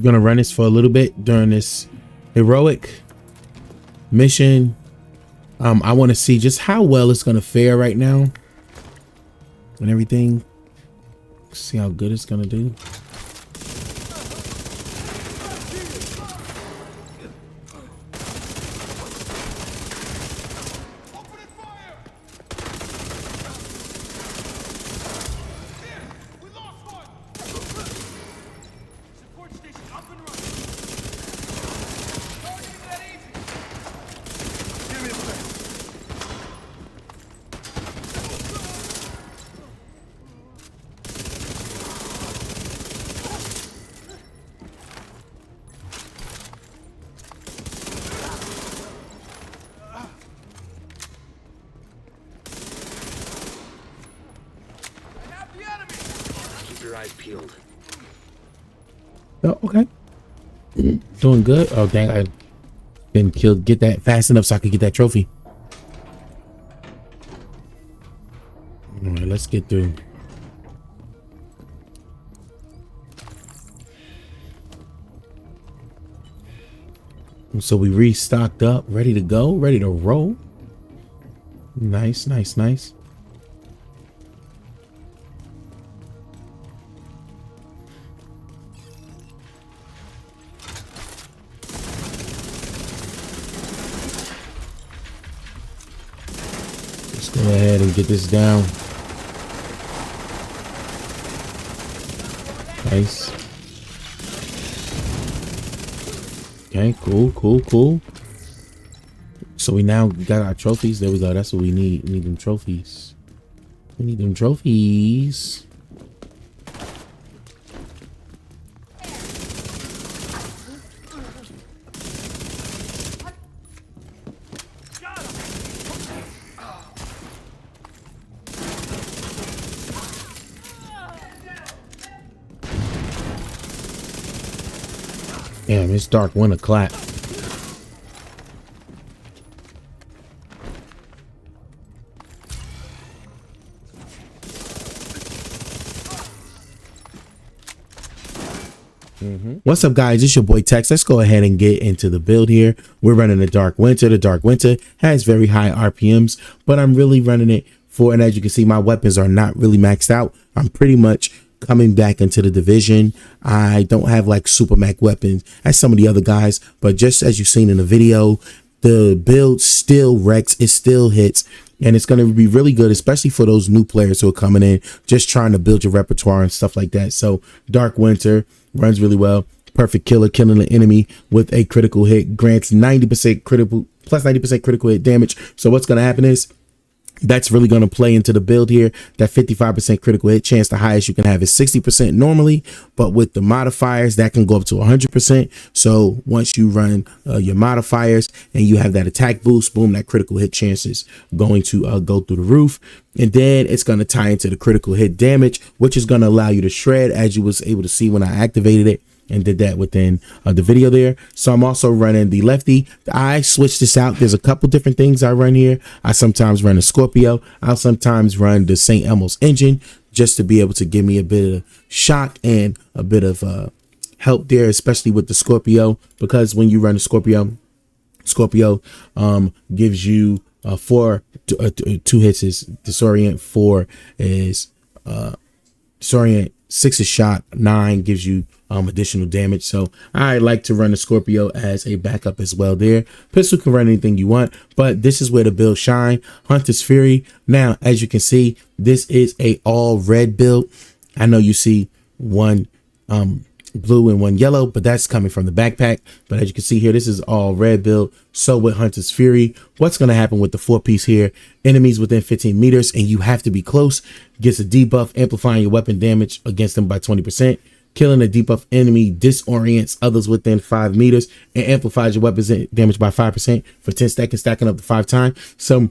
gonna run this for a little bit during this heroic mission. I want to see just how well it's gonna fare right now and everything. See how good it's gonna do. Peeled. Oh, okay. Doing good. Oh dang, I didn't get that fast enough so I could get that trophy. All right, let's get through. So we restocked up, ready to go, ready to roll. Nice, nice, nice. Go ahead and get this down. Nice. Okay, cool. So we now got our trophies. There we go. That's what we need. We need them trophies. We need them trophies. Damn, it's dark winter clap. What's up, guys? It's your boy Tex. Let's go ahead and get into the build here. We're running the Dark Winter. The Dark Winter has very high RPMs, but I'm really running it for, and as you can see, my weapons are not really maxed out. I'm pretty much coming back into the division. I don't have like super max weapons as some of the other guys, but just as you've seen in the video, the build still wrecks, it still hits, and it's going to be really good, especially for those new players who are coming in just trying to build your repertoire and stuff like that. So Dark Winter runs really well. Perfect killer, killing the enemy with a critical hit, grants 90% critical plus 90% critical hit damage. So what's going to happen is that's really going to play into the build here. That 55% critical hit chance, the highest you can have is 60% normally, but with the modifiers that can go up to 100%. So once you run your modifiers and you have that attack boost, boom, that critical hit chance is going to go through the roof. And then it's going to tie into the critical hit damage, which is going to allow you to shred, as you was able to see when I activated it and did that within the video there. So I'm also running the lefty. I switched this out. There's a couple different things I run here. I sometimes run a Scorpio. I'll sometimes run the St. Elmo's engine just to be able to give me a bit of shock and a bit of help there, especially with the Scorpio, because when you run a Scorpio gives you 2 hits is disorient, 4 is disorient, 6 is shot, 9 gives you additional damage. So I like to run the Scorpio as a backup as well there. Pistol can run anything you want, but this is where the build shine. Hunter's Fury. Now, as you can see, this is a all red build. I know you see one blue and one yellow, but that's coming from the backpack. But as you can see here, this is all red build. So with Hunter's Fury, what's going to happen with the 4-piece here? Enemies within 15 meters and you have to be close gets a debuff, amplifying your weapon damage against them by 20%. Killing a debuff enemy disorients others within 5 meters and amplifies your weapons damage by 5% for 10 seconds, stacking up to 5 times. So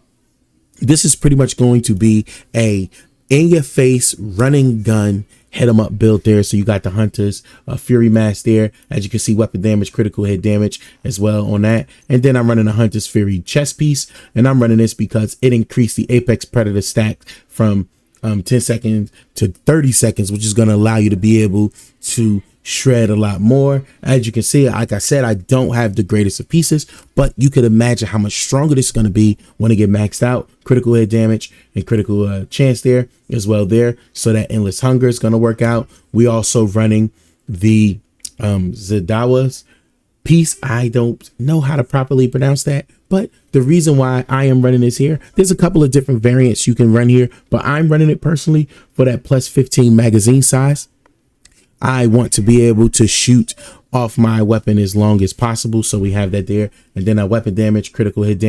this is pretty much going to be a in-your-face running gun hit 'em up build there. So you got the Hunter's Fury mask there. As you can see, weapon damage, critical hit damage as well on that. And then I'm running a Hunter's Fury chest piece, and I'm running this because it increased the Apex Predator stack from 10 seconds to 30 seconds, which is going to allow you to be able to shred a lot more. As you can see, like I said, I don't have the greatest of pieces, but you could imagine how much stronger this is going to be when it get maxed out. Critical hit damage and critical chance there as well there. So that endless hunger is going to work out. We also running the Zadawa's piece. I don't know how to properly pronounce that, but the reason why I am running this here, there's a couple of different variants you can run here, but I'm running it personally for that plus 15 magazine size. I want to be able to shoot off my weapon as long as possible. So we have that there. And then our weapon damage, critical hit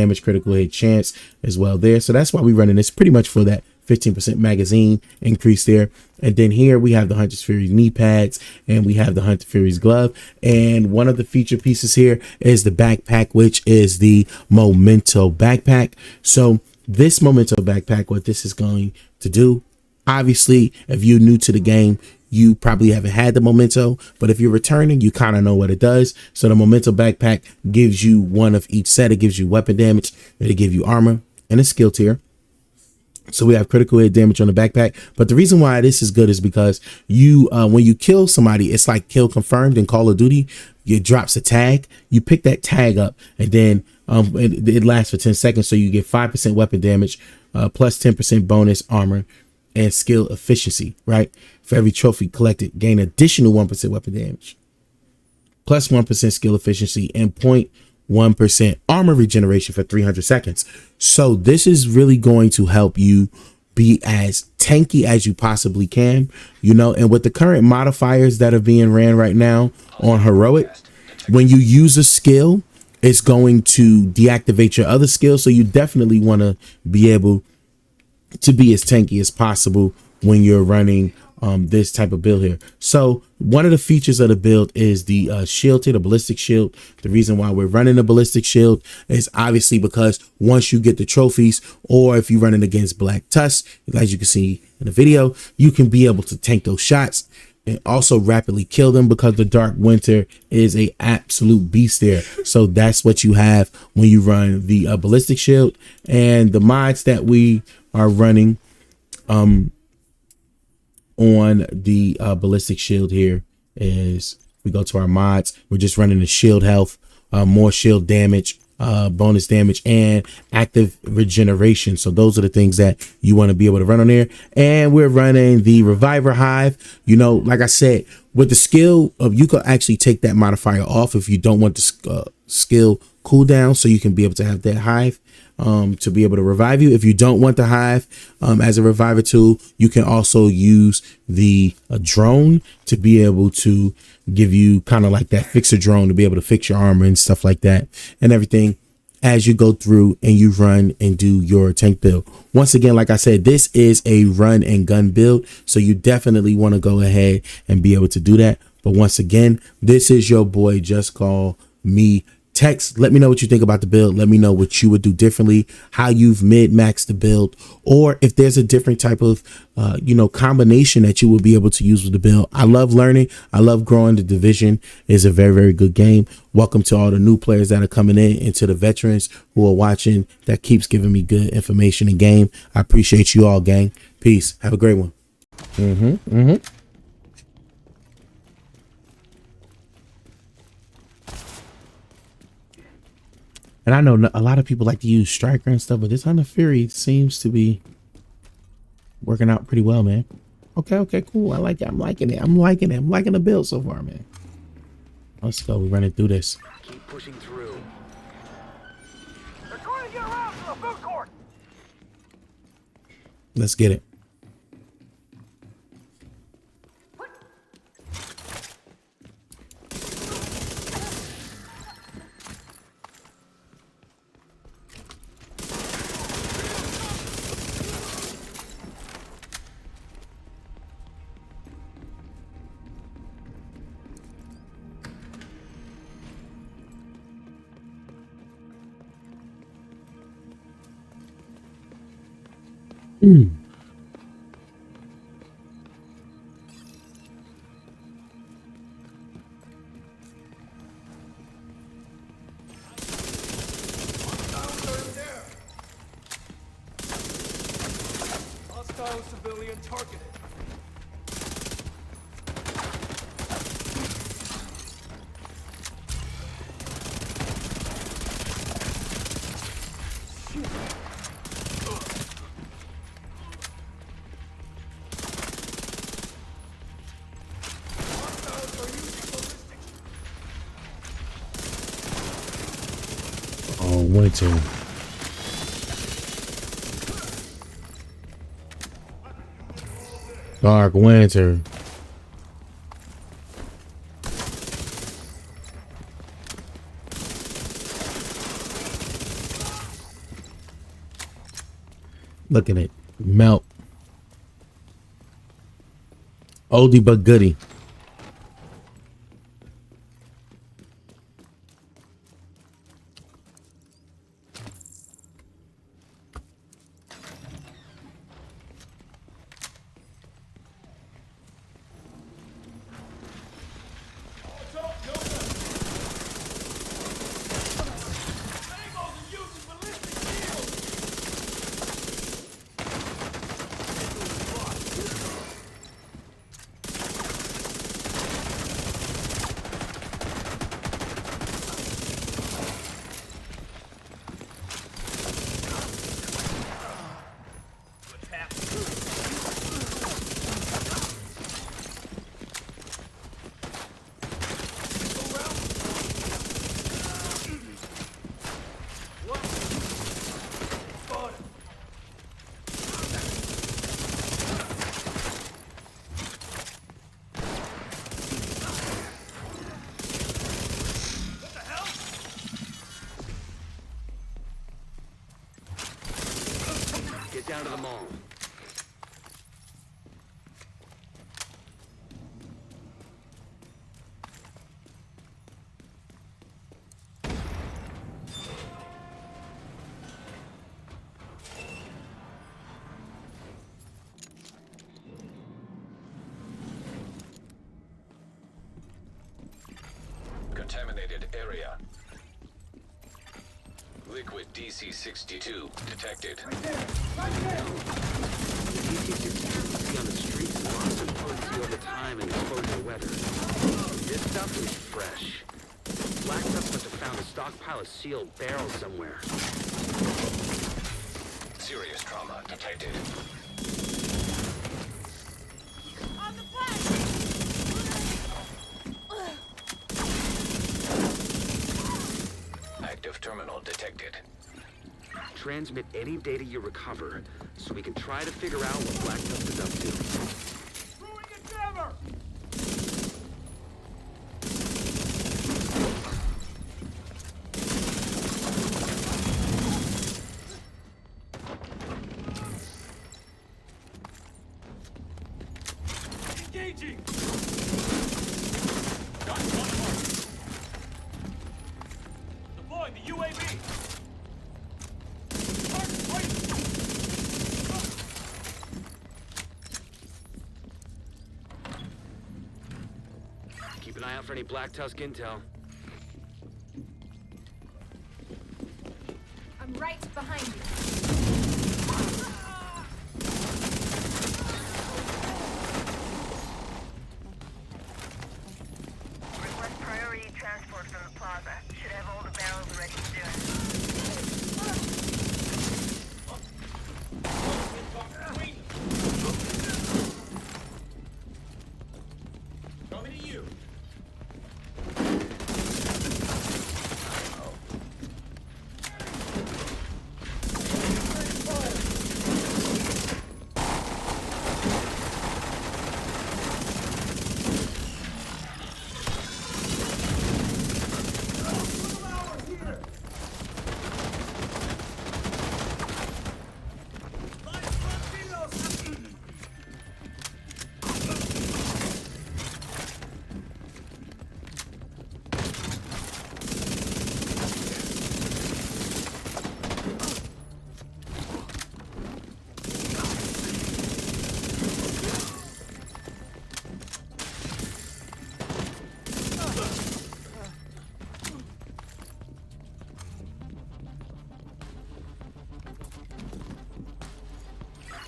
chance as well there. So that's why we're running this pretty much for that 15% magazine increase there. And then here we have the Hunter's Fury knee pads and we have the Hunter Fury's glove. And one of the feature pieces here is the backpack, which is the Memento backpack. So this Memento backpack, what this is going to do, obviously, if you're new to the game, you probably haven't had the Memento, but if you're returning, you kind of know what it does. So the Memento backpack gives you one of each set. It gives you weapon damage, it'll give you armor and a skill tier. So we have critical hit damage on the backpack. But the reason why this is good is because you, when you kill somebody, it's like kill confirmed in Call of Duty. It drops a tag. You pick that tag up, and then it lasts for 10 seconds. So you get 5% weapon damage, plus 10% bonus armor and skill efficiency, right? For every trophy collected, gain additional 1% weapon damage, plus 1% skill efficiency, and 0.1% armor regeneration for 300 seconds. So this is really going to help you be as tanky as you possibly can, you know, and with the current modifiers that are being ran right now on heroic, when you use a skill, it's going to deactivate your other skills. So you definitely want to be able to be as tanky as possible when you're running this type of build here. So one of the features of the build is the shield here, the ballistic shield. The reason why we're running the ballistic shield is obviously because once you get the trophies, or if you're running against Black Tusk, as you can see in the video, you can be able to tank those shots and also rapidly kill them, because the Dark Winter is a absolute beast there. So that's what you have when you run the ballistic shield. And the mods that we are running on the ballistic shield here is, we go to our mods, we're just running the shield health, more shield damage, bonus damage, and active regeneration. So those are the things that you want to be able to run on there. And we're running the Reviver Hive. You know, like I said, with the skill of, you could actually take that modifier off if you don't want the skill cooldown, so you can be able to have that hive to be able to revive you. If you don't want the hive as a reviver tool, you can also use the drone to be able to give you kind of like that fixer drone to be able to fix your armor and stuff like that and everything as you go through and you run and do your tank build. Once again, like I said, this is a run and gun build, so you definitely want to go ahead and be able to do that. But once again, this is your boy JustCMTexx. Let me know what you think about the build. Let me know what you would do differently, how you've mid-maxed the build, or if there's a different type of combination that you would be able to use with the build. I love learning. I love growing. The Division is a very, very good game. Welcome to all the new players that are coming in, and to the veterans who are watching that keeps giving me good information in game. I appreciate you all, gang. Peace. Have a great one. And I know a lot of people like to use Striker and stuff, but this Hunter Fury seems to be working out pretty well, man. Okay, cool. I like it. I'm liking it. I'm liking the build so far, man. Let's go. We're running through this. Keep pushing through. They're trying to get around to the food court. Let's get it. Hostile civilian been targeted. Oh, winter. Dark winter. Look at it. Melt. Oldie but goodie. Get down to the mall. Contaminated area. Liquid DC-62 detected. DC-62 on the streets and lost in potency over time and exposure to weather. This stuff is fresh. Black Tusk must have found a stockpile of sealed barrels somewhere. Serious trauma detected. On the flag! Active terminal detected. Transmit any data you recover, so we can try to figure out what Black Tusk is up to. Throwing a jammer! Engaging! Got one more. Deploying the UAV! Target right! Keep an eye out for any Black Tusk intel. I'm right behind you. Request priority transport from the plaza. Should have all the barrels ready soon. Coming to you!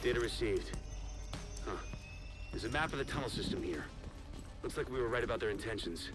Data received. There's a map of the tunnel system here. Looks like we were right about their intentions.